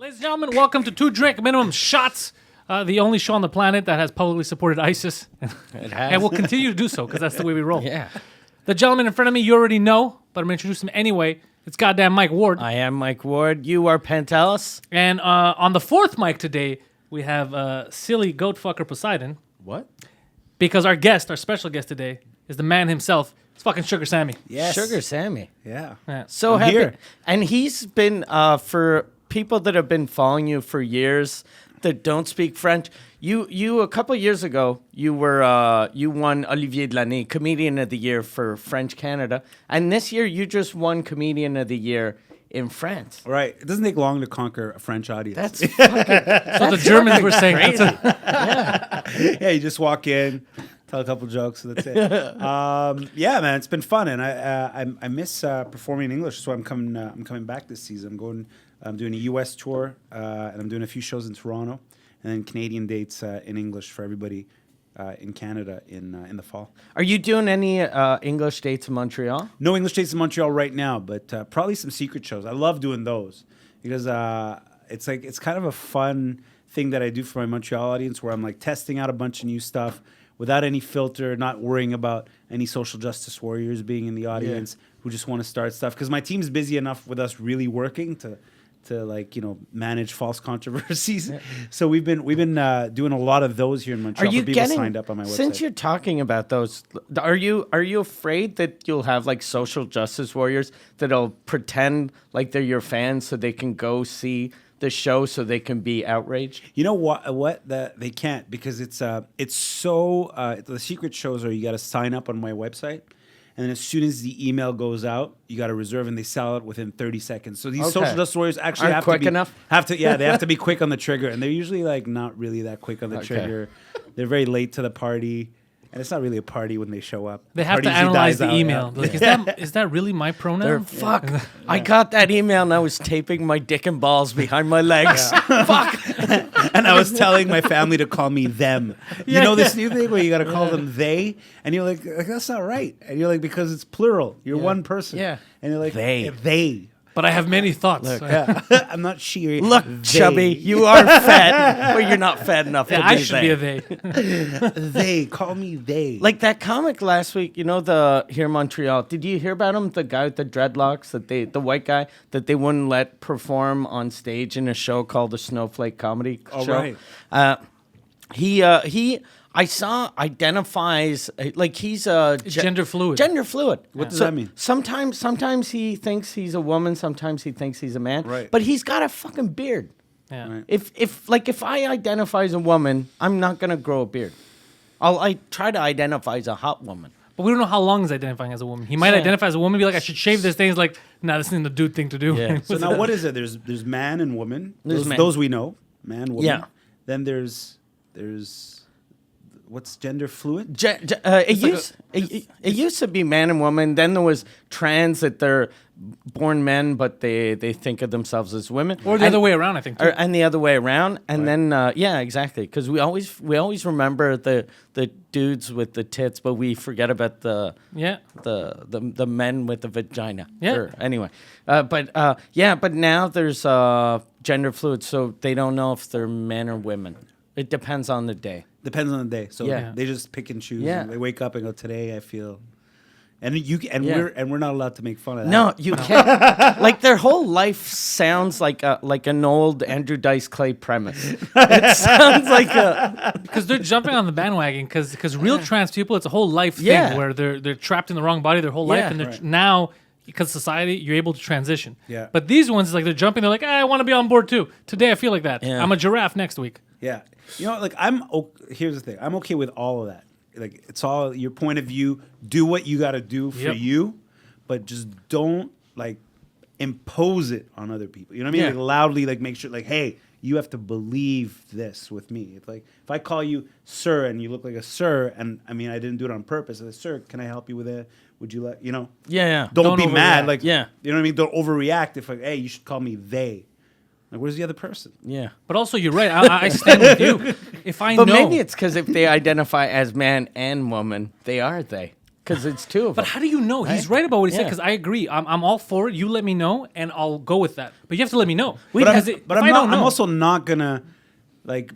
Ladies and gentlemen, welcome to Two Drink Minimum Shots, the only show on the planet that has publicly supported ISIS. It has. And will continue to do so, because that's the way we roll. Yeah. The gentleman in front of me, you already know, but I'm going to introduce him anyway. It's goddamn Mike Ward. I am Mike Ward. You are Pantelis. And on the fourth mic today, we have silly goat fucker Poseidon, What? because our guest, our special guest today, is the man himself. It's fucking Sugar Sammy. Yes. Sugar Sammy. Yeah. Yeah. So I'm happy. here. And he's been, for people that have been following you for years that don't speak French, you a couple of years ago, you won Olivier de l'année, Comedian of the Year for French Canada. And this year, you just won Comedian of the Year in France. Right. It doesn't take long to conquer a French audience. That's fucking... So the Germans were saying crazy. yeah, you just walk in, tell a couple jokes, and that's it. Yeah, man, it's been fun, and I miss performing in English, so I'm coming back this season. I'm doing a U.S. tour, and I'm doing a few shows in Toronto, and then Canadian dates in English for everybody in Canada in the fall. Are you doing any English dates in Montreal? No English dates in Montreal right now, but probably some secret shows. I love doing those because it's kind of a fun thing that I do for my Montreal audience, where I'm like testing out a bunch of new stuff without any filter, not worrying about any social justice warriors being in the audience who just want to start stuff. Because my team's busy enough with us really working to manage false controversies. Yeah. So we've been doing a lot of those here in Montreal. For people signed up on my website. Since you're talking about those, are you afraid that you'll have like social justice warriors that'll pretend like they're your fans so they can go see the show so they can be outraged? You know what? They can't, because it's so the secret shows are you got to sign up on my website. And then as soon as the email goes out, you got to reserve, and they sell it within 30 seconds. So these social justice warriors actually Aren't quick to be enough? they have to be quick on the trigger, and they're usually like not really that quick on the trigger. They're very late to the party, and it's not really a party when they show up. they have to analyze the email. Like, is that really my pronoun? Fuck. I got that email and I was taping my dick and balls behind my legs. Fuck. And I was telling my family to call me them. You know this new thing where you got to call them they, and you're like, that's not right. And you're like, because it's plural. You're one person. Yeah. And you're like, They. They. But I have many thoughts. Look. Yeah. I'm not she. Look, They. chubby, you are fat, but you're not fat enough to I be should they. be a they. They. Call me they. Like that comic last week, you know, here in Montreal. Did you hear about him? The guy with the dreadlocks, the white guy that they wouldn't let perform on stage in a show called the Snowflake Comedy Show. Right. He I saw identifies like he's Gender fluid. Gender fluid. What does that mean? Sometimes he thinks he's a woman. Sometimes he thinks he's a man. Right. But he's got a fucking beard. Yeah. Right. If I identify as a woman, I'm not gonna grow a beard. I try to identify as a hot woman. But we don't know how long he's identifying as a woman. He might identify as a woman, be like, I should shave this thing. He's like, nah, this isn't the dude thing to do. Yeah. So now what is it? There's man and woman. There's man. Those we know. Man, woman. Yeah. Then there's what's gender fluid? It used to be man and woman. Then there was trans, that they're born men, but they think of themselves as women. Or the other way around, I think. Too. And the other way around. And then, yeah, exactly. Because we always remember the dudes with the tits, but we forget about the men with the vagina. Yeah. Anyway. But now there's gender fluid, so they don't know if they're men or women. It depends on the day. Depends on the day. So Yeah. they just pick and choose. Yeah. And they wake up and go, today I feel. And we're not allowed to make fun of that. No, you can't. Like their whole life sounds like an old Andrew Dice Clay premise. It sounds like Because they're jumping on the bandwagon, because real trans people, it's a whole life thing Yeah. where they're trapped in the wrong body their whole life, and they're now, because society, you're able to transition. Yeah. But these ones, like, they're jumping, they're like, I want to be on board too. Today I feel like that. Yeah. I'm a giraffe next week. Yeah. You know, like here's the thing. I'm okay with all of that. Like, it's all your point of view. Do what you got to do for you, but just don't like impose it on other people. You know what I mean? Yeah. Like, loudly, like, make sure, like, hey, you have to believe this with me. It's like, if I call you sir and you look like a sir, and I mean, I didn't do it on purpose. I said, sir, can I help you with it? Would you like, yeah. Don't Don't be mad. overreact. Like, Yeah. you know what I mean? Don't overreact. If like, hey, you should call me they. Like, where's the other person? Yeah. But also, you're right. I stand with you. If I But know. maybe it's because if they identify as man and woman, they are they. because it's two of But them. how do you know? He's right about what he said Yeah. because I agree. I'm all for it. You let me know, and I'll go with that. But you have to let me know. But I'm, Because but if I'm I not. don't know, I'm also not gonna like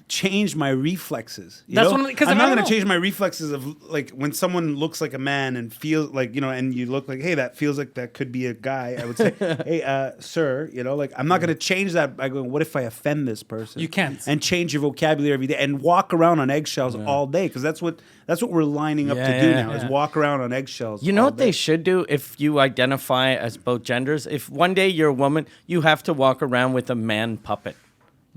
change my reflexes. You That's know? what I'm- 'cause I'm I not don't gonna know. change my reflexes of like when someone looks like a man and feels like and you look like, hey, that feels like that could be a guy. I would say, hey, sir, like I'm not gonna change that by going, what if I offend this person? You can't. And change your vocabulary every day and walk around on eggshells all day because that's what we're lining up to do now is walk around on eggshells. You know all what they day. should do if you identify as both genders? If one day you're a woman, you have to walk around with a man puppet.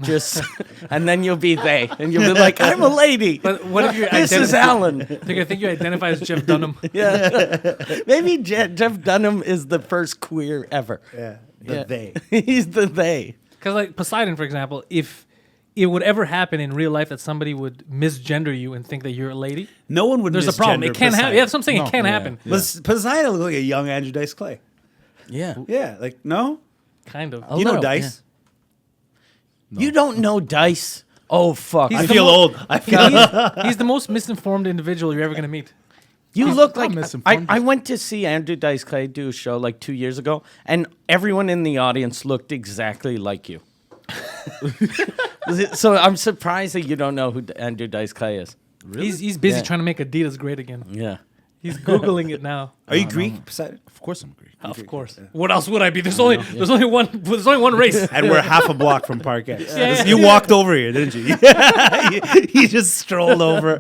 Just and then you'll be they, and you'll be like, "I'm a lady." But what if you're This is Alan. I think you identify as Jeff Dunham. Yeah, maybe Jeff Dunham is the first queer ever. Yeah, Yeah. they. He's the they. Because like Poseidon, for example, if it would ever happen in real life that somebody would misgender you and think that you're a lady, No one would. there's a problem. It can't happen. Yeah, that's what I'm saying. No, It can't yeah. happen. Yeah. Poseidon looked like a young Andrew Dice Clay. Yeah, Yeah, like no, Kind of. A you know little, Dice. you don't know Dice. Oh fuck! He's I the feel mo- old. I feel. He's the most misinformed individual you're ever gonna meet. You look not like misinformed. I went to see Andrew Dice Clay do a show like 2 years ago, and everyone in the audience looked exactly like you. So I'm surprised that you don't know who Andrew Dice Clay is. He's busy Yeah. trying to make Adidas great again. Yeah. He's googling it now. Are you Greek, Poseidon? Of course I'm Greek. Of course. What else would I be? There's only one race. And we're half a block from Park X. Yeah. You walked over here, didn't you? He just strolled over.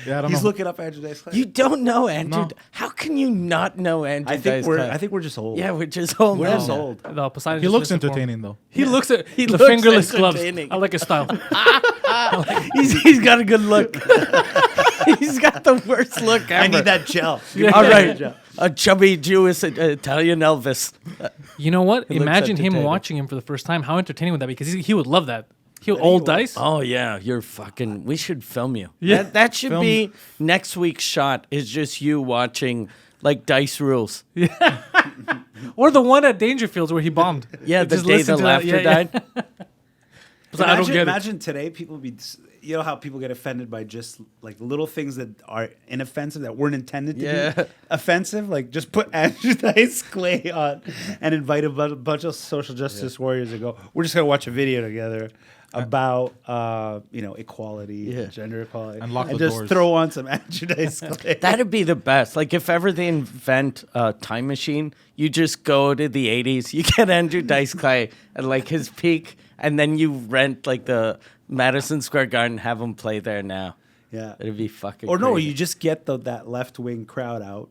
Yeah, I don't He's know. looking up Andrew Dice Clay. You don't know Andrew. No. How can you not know Andrew I Dice think Clay? we're just old. Yeah, we're just old. we're now. just old. No, Poseidon's He just looks misinformed. entertaining though. He looks at the looks fingerless gloves. entertaining. I like his style. He's got a good look. He's got the worst look ever. I need that gel. All right, a chubby Jewish Italian Elvis. You know what? He looks Imagine him entertaining. watching him for the first time. How entertaining would that be? Because he would love that. Old Dice. Oh yeah, you're fucking. We should film you. Yeah. That should Film. be next week's shot. Is just you watching like Dice Rules. Or the one at Dangerfields where he bombed. Yeah, the Just day listen the to that. laughter Yeah, yeah. died. I don't get it. Imagine today people be, how people get offended by just like little things that are inoffensive that weren't intended to Yeah. be offensive. Like just put Andrew Dice Clay on and invite a bunch of social justice warriors and go, we're just gonna watch a video together about equality, Yeah. gender equality, And lock the just doors. throw on some Andrew Dice Clay. That'd be the best. Like if ever they invent a time machine, you just go to the 80s. You get Andrew Dice Clay at like his peak, and then you rent like the Madison Square Garden, have him play there now. Yeah. It'd be fucking. Or no, crazy. you just get that left wing crowd out,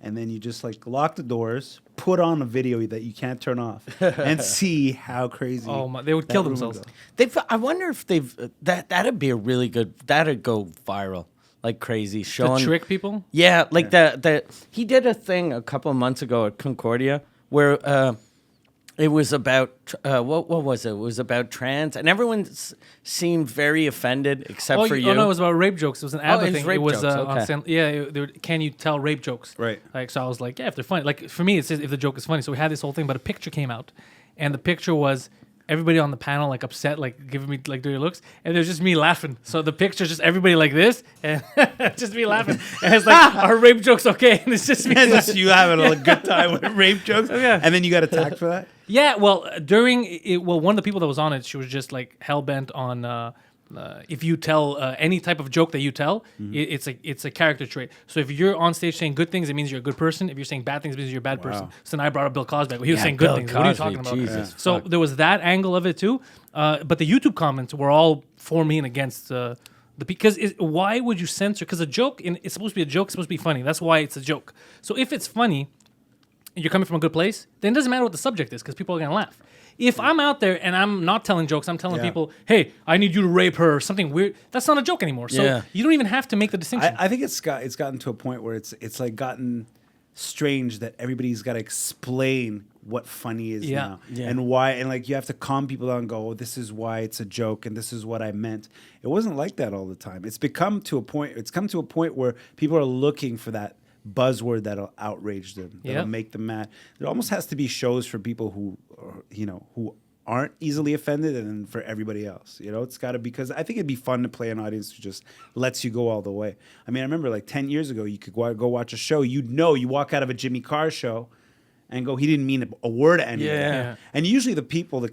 and then you just like lock the doors, put on a video that you can't turn off, and see how crazy. Oh my! They would that kill room themselves. would go. I wonder if they've that'd be a really good. That'd go viral like crazy. To Showing trick people. Yeah, like the he did a thing a couple of months ago at Concordia where it was about what was it? It was about trans, and everyone seemed very offended except for you. Oh no, it was about rape jokes. It was an ABBA it was thing. rape It was jokes, on okay. they were, can you tell rape jokes? Right. Like so, I was like, yeah, if they're funny. Like for me, it's just if the joke is funny. So we had this whole thing, but a picture came out, and the picture was everybody on the panel like upset, like giving me like dirty looks, and there's just me laughing. So the picture's just everybody like this, and just me laughing. And it's like, are rape jokes okay? And it's just me. And just you having a good time with rape jokes, Yeah. and then you got attacked for that. Yeah, well, during it, one of the people that was on it, she was just like hell bent on if you tell any type of joke that you tell, it's a character trait. So if you're on stage saying good things, it means you're a good person. If you're saying bad things, it means you're a bad person. So then I brought up Bill Cosby. He was saying good Bill things. What are you Cosby, talking about? Jesus, So there was that angle of it too. But the YouTube comments were all for me and against because why would you censor? Because a joke it's supposed to be a joke. It's supposed to be funny. That's why it's a joke. So if it's funny, you're coming from a good place, then it doesn't matter what the subject is because people are going to laugh. If I'm out there and I'm not telling jokes, I'm telling Yeah. people, hey, I need you to rape her or something weird, that's not a joke anymore. So Yeah. you don't even have to make the distinction. I think it's gotten to a point where it's like gotten strange that everybody's got to explain what funny is Yeah. now Yeah. and why, and like you have to calm people down and go, oh, this is why it's a joke and this is what I meant. It wasn't like that all the time. It's come to a point where people are looking for that buzzword that'll outrage them, that'll Yeah. make them mad. There almost has to be shows for people who aren't easily offended, and then for everybody else. You know, it's got to, because I think it'd be fun to play an audience who just lets you go all the way. I mean, I remember like 10 years ago, you could go watch a show. You walk out of a Jimmy Carr show and go, he didn't mean a word to anyone. Yeah. And usually the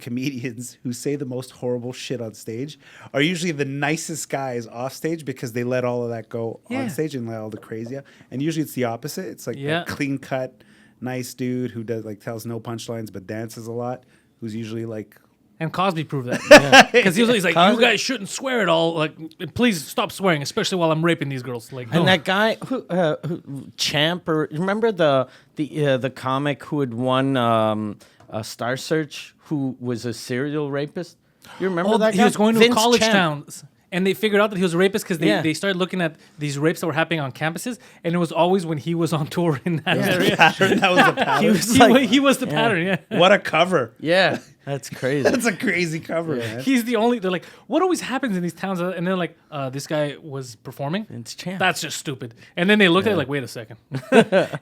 comedians who say the most horrible shit on stage are usually the nicest guys off stage, because they let all of that go on stage and let all the crazy out. And usually it's the opposite. It's like that clean cut, nice dude who does like tells no punchlines but dances a lot, who's usually like. And Cosby proved that. Because he's like, you guys shouldn't swear at all. Like, please stop swearing, especially while I'm raping these girls. Like, And that guy who Champ, or remember the comic who had won Star Search, who was a serial rapist? You remember that guy? He was going to Vince a college Champ. town. And they figured out that he was a rapist because they started looking at these rapes that were happening on campuses, and it was always when he was on tour in that area. That was the pattern. He was the pattern, yeah. What a cover. Yeah, that's crazy. That's a crazy cover, man. He's the only. They're like, what always happens in these towns? And they're like, this guy was performing. Vince Champ. That's just stupid. And then they look at it like, wait a second.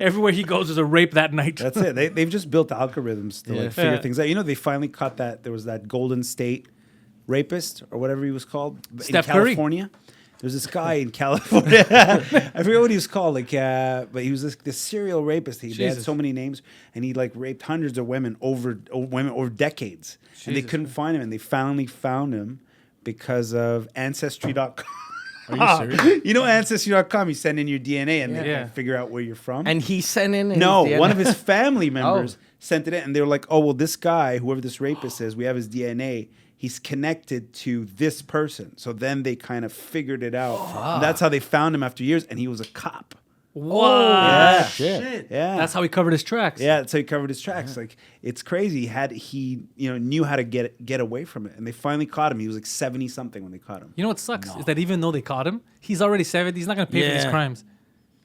Everywhere he goes, there's a rape that night. That's it. They've just built algorithms to like figure Yeah. things out. You know, they finally caught that. There was that Golden State rapist or whatever he was called Steph in Curry. California. There's this guy in California. I forget what he was called. Like, but he was this serial rapist. He had Jesus. so many names, and he like raped hundreds of women over decades. And they couldn't find him, and they finally found him because of Ancestry.com. Are you serious? You know Ancestry.com. You send in your DNA, and they Yeah. can figure out where you're from. And he sent in. No, his DNA. one of his family members sent it in, and they were like, "Oh, well, this guy, whoever this rapist is, we have his DNA. He's connected to this person." So then they kind of figured it out. And that's how they found him after years, and he was a cop. Wow. Yeah. Shit. Yeah, That's how he covered his tracks. Yeah, that's how he covered his tracks. Like, it's crazy. He knew how to get away from it, and they finally caught him. He was like 70 something when they caught him. You know what sucks is that even though they caught him, he's already 70. He's not going to pay for these Yeah. crimes.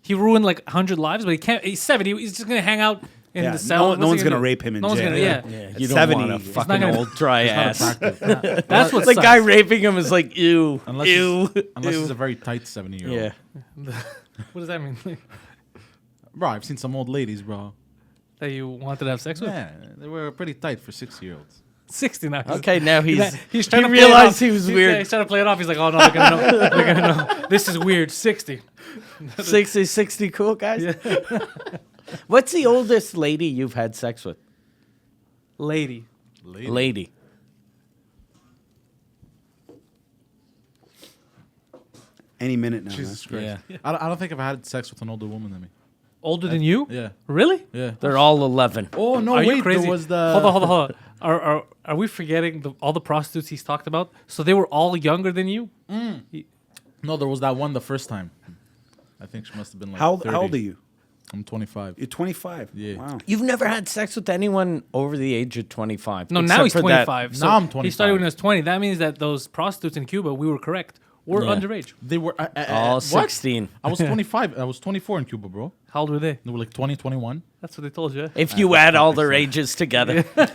He ruined like 100 lives, but he can't. He's 70. He's just going to hang out in Yeah, the cell. no one's going gonna rape him in no one's jail. Gonna, yeah. Yeah, At you don't 70, want a it's fucking not gonna- old dry ass. That's what The sucks. guy raping him is like, ew, Unless, ew, unless ew. he's a very tight 70-year-old. Yeah. What does that mean? Bro, I've seen some old ladies, bro. That you wanted to have sex with? Yeah, they were pretty tight for 6-year-olds. 60 now. Okay, now he's trying he to play it realized off. he was Yeah, weird. he's trying to play it off. He's like, oh no, they're gonna know. They're gonna know. This is weird. 60. 60 cool guys. What's the oldest lady you've had sex with? Lady. Lady. Any minute now. Jesus man. Christ. Yeah. I don't think I've had sex with an older woman than me. Older than you? Yeah. Really? Yeah. They're all 11. Oh, no, Are you wait. crazy? There was the... Hold on. Are we forgetting all the prostitutes he's talked about? So they were all younger than you? No, there was that one the first time. I think she must have been like How 30. old are you? I'm 25. You're 25. Yeah. Wow. You've never had sex with anyone over the age of 25. No, except now he's for that- 25. So Now I'm He started 25. when he was 20. That means that those prostitutes in Cuba, we were correct, were Yeah. underage. They were... All what? 16. I was 25. I was 24 in Cuba, bro. How old were they? They were like 20, 21. That's what they told you. If you add all their ages together. Fuck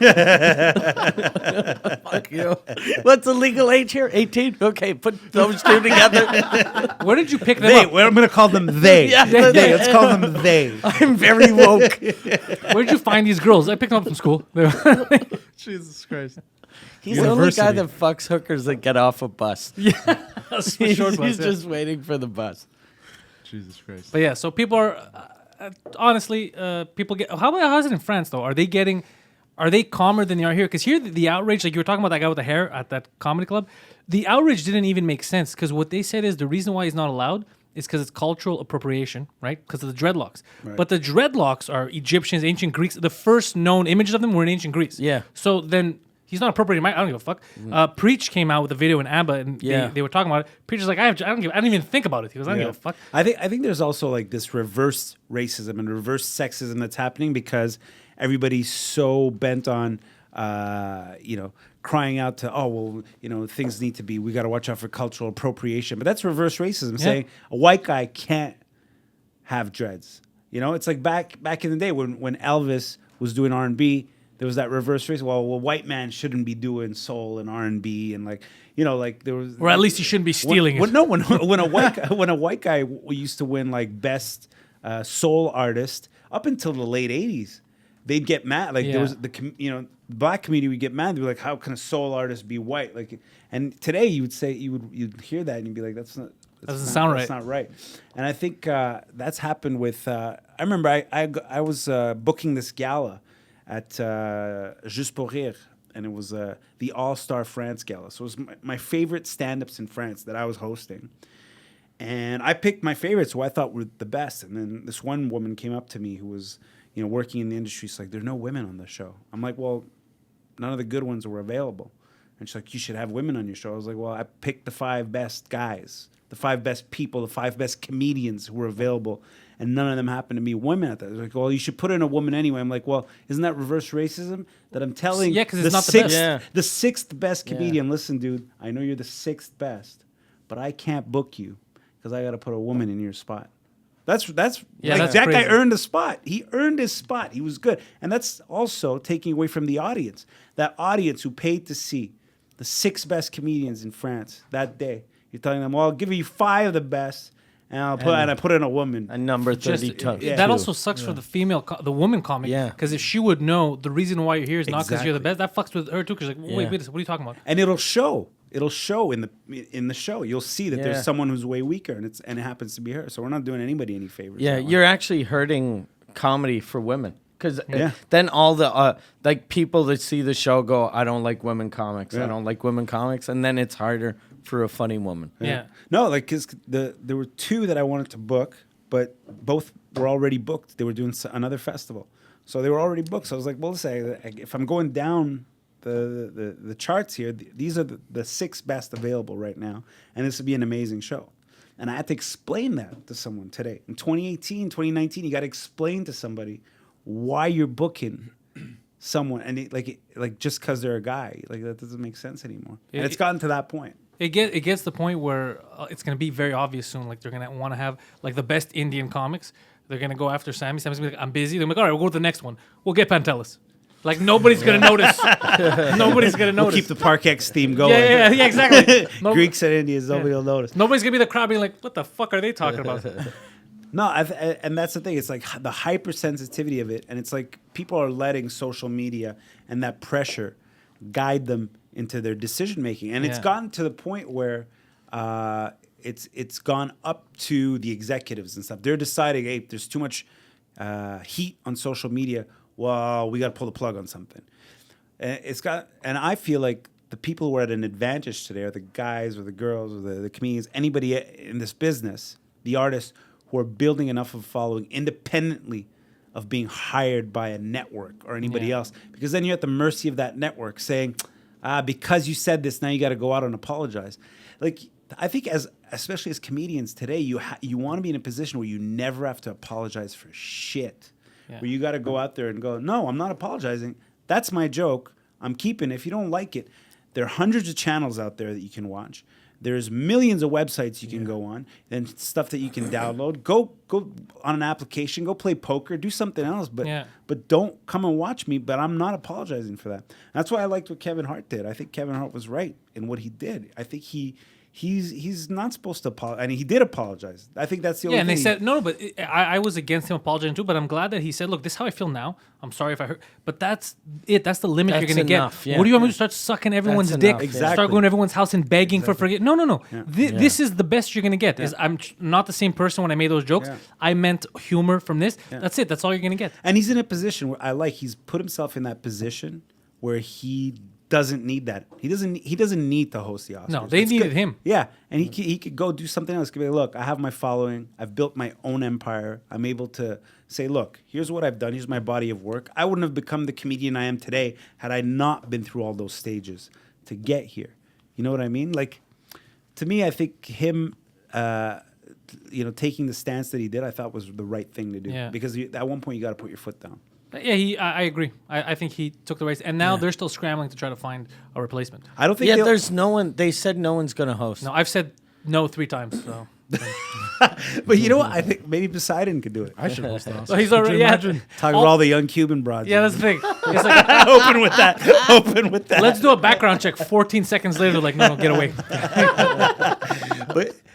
you. What's the legal age here? 18? Okay, put those two together. Where did you pick them They. up? Well, I'm going to call them they. Yeah. They. Let's call them they. I'm very woke. Where did you find these girls? I picked them up from school. Jesus Christ. He's the only guy University. that fucks hookers that get off a bus. That's for He's, sure. he's just waiting for the bus. Jesus Christ. But yeah, so people are honestly, people get. How's it in France though? Are they calmer than they are here? Because here, the outrage, like you were talking about that guy with the hair at that comedy club, the outrage didn't even make sense. Because what they said is the reason why he's not allowed is because it's cultural appropriation, right? Because of the dreadlocks. But the dreadlocks are Egyptians, ancient Greeks. The first known images of them were in ancient Greece. Yeah. So then. He's not appropriating my. I don't give a fuck. Preach came out with a video in ABBA, and they were talking about it. Preacher's like, I don't even think about it. He goes, I don't give a fuck. I think there's also like this reverse racism and reverse sexism that's happening because everybody's so bent on crying out to, oh well, things need to be, we got to watch out for cultural appropriation. But that's reverse racism, saying a white guy can't have dreads. It's like back in the day when Elvis was doing R&B. There was that reverse race. Well, a white man shouldn't be doing soul and R&B and like there was. Or at least he shouldn't be stealing it. When a white guy used to win like best soul artist up until the late '80s, they'd get mad. Like Yeah. there was the black community would get mad. They'd be like, how can a soul artist be white? Like, and today you would say you'd hear that and you'd be like, Doesn't sound right. That's not right. And I think that's happened with. I remember I was booking this gala at Juste pour Rire, and it was the All-Star France Gala. So it was my favorite stand-ups in France that I was hosting. And I picked my favorites who I thought were the best. And then this one woman came up to me who was, working in the industry. She's like, there are no women on the show. I'm like, well, none of the good ones were available. And she's like, you should have women on your show. I was like, well, I picked the 5 best guys, the 5 best people, the 5 best comedians who were available. And none of them happened to be women at that. They're like, well, you should put in a woman anyway. I'm like, well, isn't that reverse racism? That I'm telling Yeah, 'cause it's not the best. the 6th best comedian, listen, dude, I know you're the 6th best, but I can't book you because I got to put a woman in your spot. That's Yeah, like that's that guy crazy. earned a spot. He earned his spot. He was good. And that's also taking away from the audience. That audience who paid to see the 6 best comedians in France that day. You're telling them, well, I'll give you 5 of the best, and I put in a woman. And number Just, 32. Yeah. that also sucks for the woman comic. Yeah. Because if she would know the reason why you're here is not because you're the Exactly. best, that fucks with her too. Because like, wait, Yeah. wait, what are you talking about? And it'll show. It'll show in the show. You'll see that Yeah. there's someone who's way weaker, and it happens to be her. So we're not doing anybody any favors. Yeah, that way. you're actually hurting comedy for women. Because Yeah. then all the like people that see the show go, I don't like women comics. Yeah. I don't like women comics. And then it's harder for a funny woman. Yeah. No, like because there were 2 that I wanted to book, but both were already booked. They were doing another festival, so they were already booked. So I was like, well, let's say if I'm going down the charts here, these are the 6 best available right now, and this would be an amazing show. And I had to explain that to someone today. In 2018, 2019, you got to explain to somebody why you're booking someone, and like just because they're a guy, like that doesn't make sense anymore. And it's gotten to that point. It gets to the point where it's going to be very obvious soon. Like they're going to want to have like the best Indian comics. They're going to go after Sammy. Sammy's going to be like, I'm busy. They're like, all right, we'll go to the next one. We'll get Pantelis. Like nobody's going to notice. Nobody's going to notice. Keep the Parkex theme going. yeah, exactly. No- Greeks and Indians, nobody will notice. Nobody's going to be the crowd being like, what the fuck are they talking about? No, and that's the thing. It's like the hypersensitivity of it, and it's like people are letting social media and that pressure guide them into their decision making, and it's Yeah. gotten to the point where it's gone up to the executives and stuff. They're deciding, hey, there's too much heat on social media. Well, we got to pull the plug on something. And I feel like the people who are at an advantage today are the guys or the girls or the comedians, anybody in this business, the artists who are building enough of a following independently of being hired by a network or anybody Yeah. else. Because then you're at the mercy of that network saying, because you said this, now you got to go out and apologize. Like, I think especially as comedians today, you want to be in a position where you never have to apologize for shit. Yeah. Where you got to go out there and go, no, I'm not apologizing. That's my joke. I'm keeping it. If you don't like it, there are hundreds of channels out there that you can watch. There's millions of websites you can go on, and stuff that you can download. Go on an application. Go play poker. Do something else. But don't come and watch me. But I'm not apologizing for that. That's why I liked what Kevin Hart did. I think Kevin Hart was right in what he did. I think he's not supposed to apologize. I mean, he did apologize. I think that's the only Yeah, and thing. they said no, but I was against him apologizing too. But I'm glad that he said, "Look, this is how I feel now. I'm sorry if I hurt." But that's it. That's the limit That's you're gonna enough, get. yeah. What do you want me to start sucking everyone's That's dick? enough, yeah. Exactly. Start going to everyone's house and begging for forgiveness? No. Yeah. This is the best you're gonna get. Is I'm not the same person when I made those jokes. Yeah. I meant humor from this. That's it. That's all you're gonna get. And he's in a position where he's put himself in that position where he doesn't need that. He doesn't need to host the Oscars. No, they It's needed good. him. Yeah, and he could go do something else. He could be like, look, I have my following. I've built my own empire. I'm able to say, look, here's what I've done. Here's my body of work. I wouldn't have become the comedian I am today had I not been through all those stages to get here. You know what I mean? Like, to me, I think him, taking the stance that he did, I thought was the right thing to do. Yeah. Because at one point you got to put your foot down. Yeah, I agree. I think he took the race, and now they're still scrambling to try to find a replacement. I don't think. Yeah, they'll- there's no one. They said no one's going to host. No, I've said no 3 times. So, But you know what? I think maybe Poseidon could do it. I should host the so he's already. Yeah, Talking about all the young Cuban broads. yeah, that's the thing. It's like, open with that. Open with that. let's do a background check. 14 seconds later, they're like, no, get away.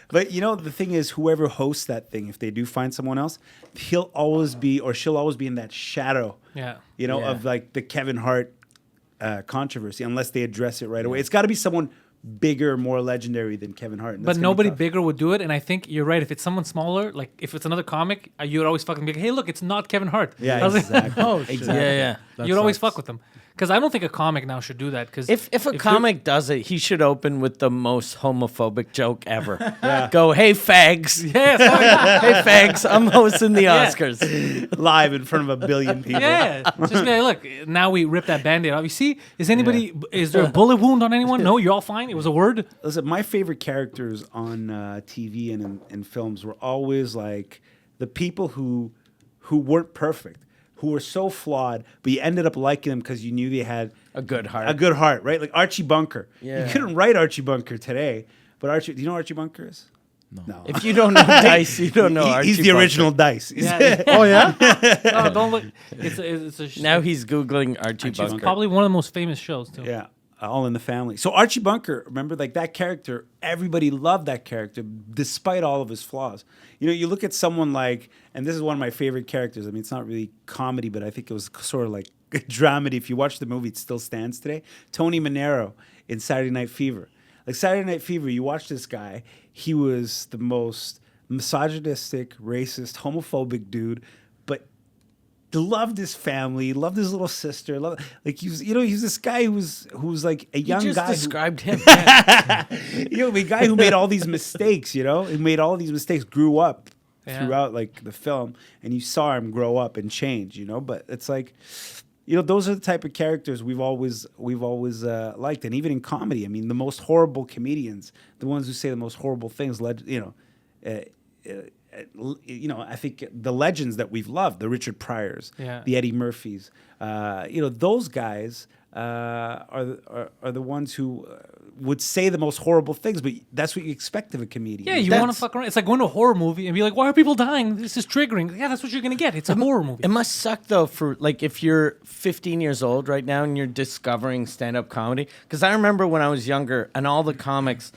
But you know, the thing is, whoever hosts that thing, if they do find someone else, he'll always be, or she'll always be in that shadow. Yeah. You know, Yeah. of like the Kevin Hart controversy, unless they address it right away. It's got to be someone bigger, more legendary than Kevin Hart. and But that's gonna be nobody tough. bigger would do it, and I think you're right. If it's someone smaller, like if it's another comic, you would always fucking be like, "Hey, look, it's not Kevin Hart." Yeah, I was like- exactly. Oh, shit. Exactly. Yeah. You'd always fuck with them, because I don't think a comic now should do that. Because If a comic does it, he should open with the most homophobic joke ever. Yeah. Go, hey fags. yeah, sorry. Hey fags, I'm hosting the Yeah. Oscars. Live in front of a billion people. Yeah, just be like, look. Now we rip that band-aid off. You see, is anybody? Is there a bullet wound on anyone? No, you're all fine. It was a word. Listen, my favorite characters on TV and in films were always like the people who weren't perfect, who were so flawed, but you ended up liking them because you knew they had A good heart. a good heart, right? Like Archie Bunker. Yeah. You couldn't write Archie Bunker today, but Archie, do you know who Archie Bunker is? No. If you don't know Dice, you don't know Archie He's the Bunker. original Dice. Yeah. Oh yeah. No, don't look. It's a Now he's Googling Archie Bunker. Bunker. probably one of the most famous shows too. Yeah, All in the Family. So Archie Bunker, remember, like that character, everybody loved that character despite all of his flaws. You know, you look at someone like, and this is one of my favorite characters. I mean, it's not really comedy, but I think it was sort of like dramedy. If you watch the movie, it still stands today. Tony Manero in Saturday Night Fever. Like Saturday Night Fever, you watch this guy, he was the most misogynistic, racist, homophobic dude, but loved his family, loved his little sister, like he was, you know, he's this guy who's like a You young just guy. described him. You know, the guy who made all these mistakes, you know, he made all these mistakes, grew up Yeah. throughout like the film, and you saw him grow up and change, you know. But it's like, you know, those are the type of characters we've always liked, and even in comedy, I mean, the most horrible comedians, the ones who say the most horrible things, you know, I think the legends that we've loved, the Richard Pryors, Yeah. the Eddie Murphys, you know, those guys are the ones who would say the most horrible things, but that's what you expect of a comedian. Yeah, you That's- want to fuck around. It's like going to a horror movie and be like, "Why are people dying? This is triggering." Yeah, that's what you're gonna get. It's a horror movie. It must suck though for like if you're 15 years old right now and you're discovering stand-up comedy. Because I remember when I was younger and all the comics,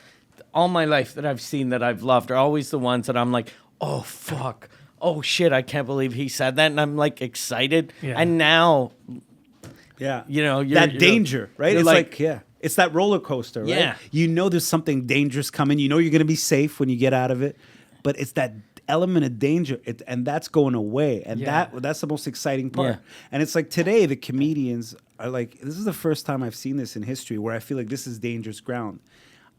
all my life that I've seen that I've loved are always the ones that I'm like, oh fuck, oh shit, I can't believe he said that, and I'm like excited. Yeah. And now, Yeah. you know, that danger, right? you're It's like, yeah, it's that roller coaster, right? Yeah. You know there's something dangerous coming. You know you're going to be safe when you get out of it, but it's that element of danger, and that's going away, and Yeah. that's the most exciting part. Yeah. And it's like today the comedians are like, this is the first time I've seen this in history where I feel like this is dangerous ground.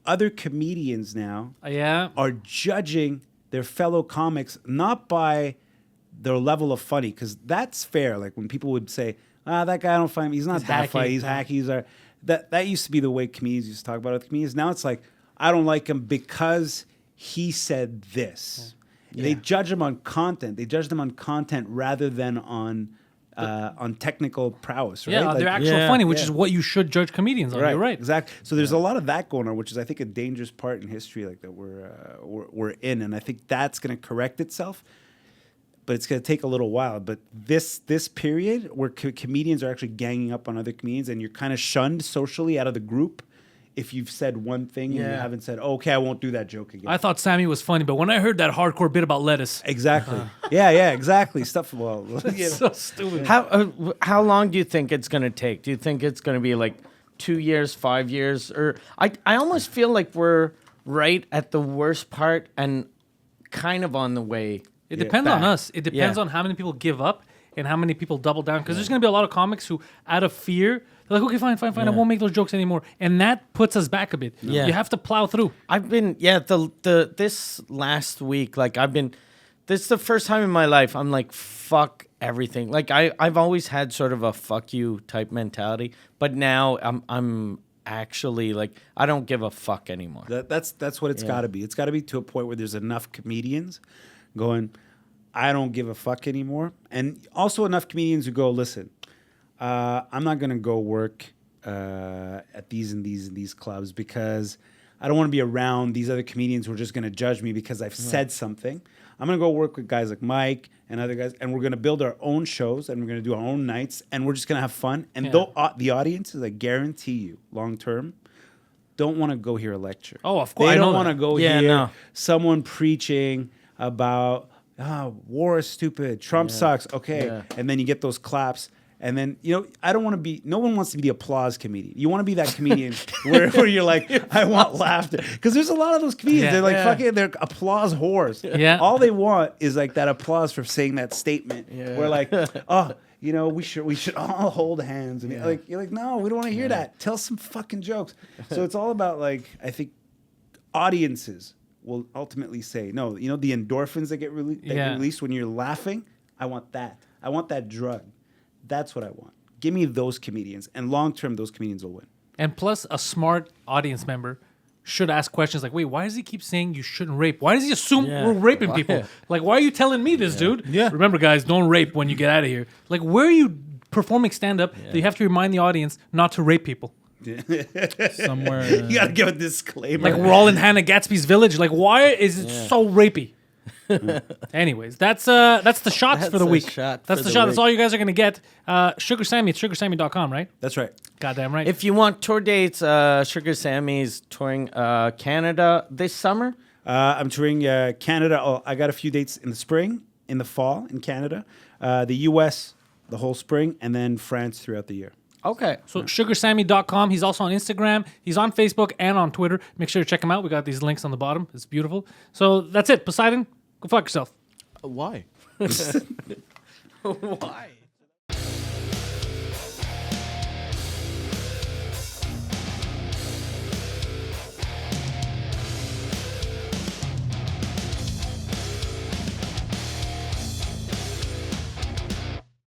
Other comedians now Yeah. are judging their fellow comics not by their level of funny, because that's fair. Like when people would say, that guy I don't find him, he's not He's that hacky. funny, he's hacky, that used to be the way comedians used to talk about other comedians. Now it's like, I don't like him because he said this. They judge him on content. They judge them on content rather than on technical prowess, right? Yeah, Like- they're actual Yeah. funny, which Yeah. is what you should judge comedians on. Right, You're right. exactly. So there's a lot of that going on, which is, I think, a dangerous part in history, like that we're in, and I think that's going to correct itself, but it's going to take a little while. But this period where comedians are actually ganging up on other comedians, and you're kind of shunned socially out of the group if you've said one thing and you Yeah. haven't said, oh, okay, I won't do that joke again. I thought Sammy was funny, but when I heard that hardcore bit about lettuce, Exactly. Yeah, exactly. Stuff. Well, it's so stupid. How long do you think it's gonna take? Do you think it's gonna be like 2 years, 5 years, or I almost feel like we're right at the worst part and kind of on the way. It depends on back. us. It depends Yeah. on how many people give up and how many people double down. Because there's going to be a lot of comics who, out of fear, they're like, okay, fine, I won't make those jokes anymore. And that puts us back a bit. Yeah. You have to plow through. I've been the this last week, like this is the first time in my life I'm like fuck everything. Like I've always had sort of a fuck you type mentality, but now I'm actually like I don't give a fuck anymore. That's what it's got to be. It's got to be to a point where there's enough comedians going, I don't give a fuck anymore, and also enough comedians who go, listen, I'm not gonna go work at these and these clubs because I don't want to be around these other comedians who are just gonna judge me because I've said something. I'm gonna go work with guys like Mike and other guys, and we're gonna build our own shows and we're gonna do our own nights and we're just gonna have fun. And Yeah. though the audiences, I guarantee you, long term, don't want to go hear a lecture. Oh, of course, I They know don't that. want to go Yeah, hear no. someone preaching about war is stupid, Trump sucks. Okay, Yeah. and then you get those claps. And then, I don't want to be, no one wants to be the applause comedian. You want to be that comedian where you're like, I want laughter. Because there's a lot of those comedians. Yeah. They're like, Yeah. fucking, they're applause whores. Yeah. All they want is like that applause for saying that statement. Yeah. Where like, we should all hold hands. And you're like, no, we don't want to hear that. Tell some fucking jokes. So it's all about like, I think audiences will ultimately say, no, the endorphins that get released when you're laughing, I want that. I want that drug. That's what I want. Give me those comedians, and long term, those comedians will win. And plus, a smart audience member should ask questions like, wait, why does he keep saying you shouldn't rape? Why does he assume Yeah. we're raping Why? people? Like, why are you telling me this, dude? Yeah. Remember, guys, don't rape when you get out of here. Like, where are you performing stand-up that you have to remind the audience not to rape people? Somewhere. You gotta give a disclaimer. Like, we're all in Hannah Gatsby's village. Like, why is it so rapey? Anyways, that's the shots That's for the a week. shot That's for the the shot. That's week. all you guys are gonna get. Sugar Sammy, it's sugarsammy.com, right? That's right. Goddamn right. If you want tour dates, Sugar Sammy's touring Canada this summer. I'm touring Canada. Oh, I got a few dates in the spring, in the fall in Canada, the U.S. the whole spring, and then France throughout the year. Okay. So sugarsammy.com. He's also on Instagram. He's on Facebook and on Twitter. Make sure to check him out. We got these links on the bottom. It's beautiful. So that's it. Poseidon, go fuck yourself. Why? Why?